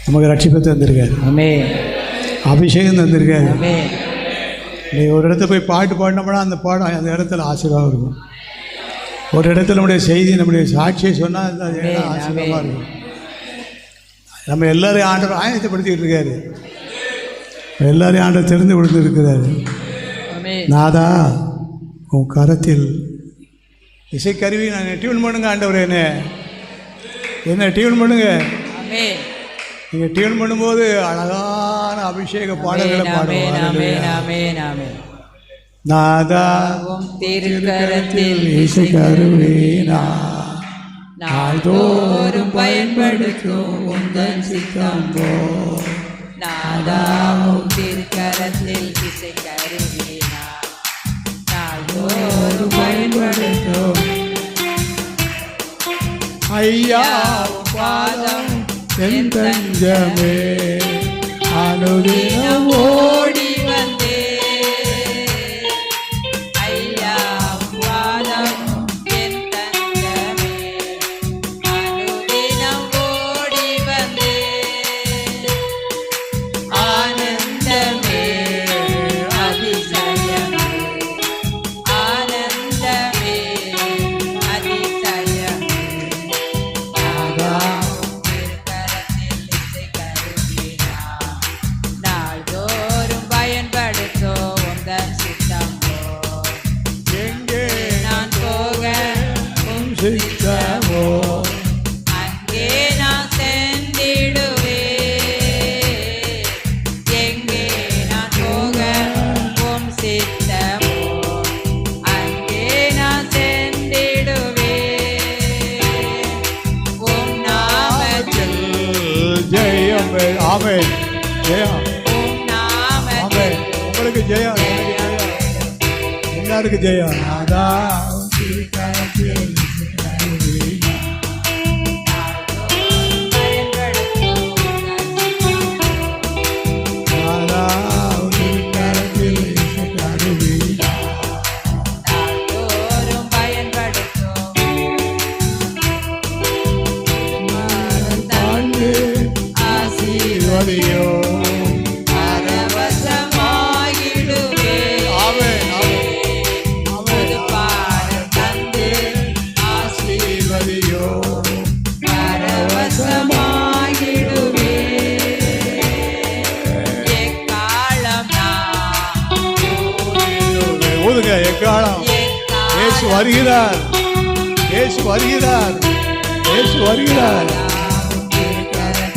நமக்கு ரட்சிப்பை தந்திருக்காரு. ஆமென். அபிஷேகம் தந்திருக்காரு. ஆமென். நீ ஒரு இடத்துல போய் பாட்டு பாடினோம்னா அந்த பாடம் அந்த இடத்துல ஆசீர்வாதம் இருக்கும். ஒரு இடத்துல நம்முடைய செய்தி நம்முடைய சாட்சியை சொன்னால் அந்த இடம் ஆசீர்வாதமாக இருக்கும். நம்ம எல்லாரையும் ஆண்டவர் ஆயத்தப்படுத்திக்கிட்டு இருக்காரு. எல்லாரையும் ஆண்டவர் தெரிந்து கொடுத்து இருக்கிறாரு. நாதா உன் கரத்தில் இசைக்கருவி நான் டியூன் பண்ணுங்க ஆண்டவர், என்ன டியூன் பண்ணுங்க. நீங்கள் டியூன் பண்ணும்போது அழகான அபிஷேக பாடல்களை பாடுவாங்க. நாதா திருக்கரத்தில் இசைக்கருவி நாள்தோறும் பயன்படுத்தும் உந்தன் சித்தம் போல். நாதாவும் திருக்கரத்தில் இசைக்கருவி நாள்தோறும் பயன்படுத்தும். ஐயா பாதம் என் தஞ்சமே அனுதினம் ஓடி வந்தே. ஐயா பாதம் என் தஞ்சமே அனுதினம் ஓடி வந்தே. ஆனந்தமே அதிசயமே ஆனந்தமே அதிசயமே. நாள்தோறும் பயன்படுத்தும் உந்தன் சித்தம் போல். எங்கே நான் போக உம் சித்தமோ அங்கே நான் சென்றிடுவேன். எங்கே நான் போக உம் சித்தமோ அங்கே நான் சென்றிடுவேன். உம் நாமத்தில் ஜெயம். ஆமென். ஜெயம். உம் நாமத்தில் ஆமென். உங்களுக்கு ஜெயம். எல்லாருக்கும் ஜெயம். நாதா திருக்கரத்தில் இசைக்கருவி நாதா திருக்கரத்தில் இசைக்கருவி நாள்தோறும் பயன்படுத்தும். தாழ்ந்து ஆசீர்வதியோ. பரவசமாகிடுவே. ஆமென். புது பாடல் தந்து ஆசீர்வதியோ. பரவசமாகிடுவே. எக்காலம் நான் ஊதுங்க எக்காலம். இயேசு வருகிறார். இயேசு வருகிறார். இயேசு வருகிறார்.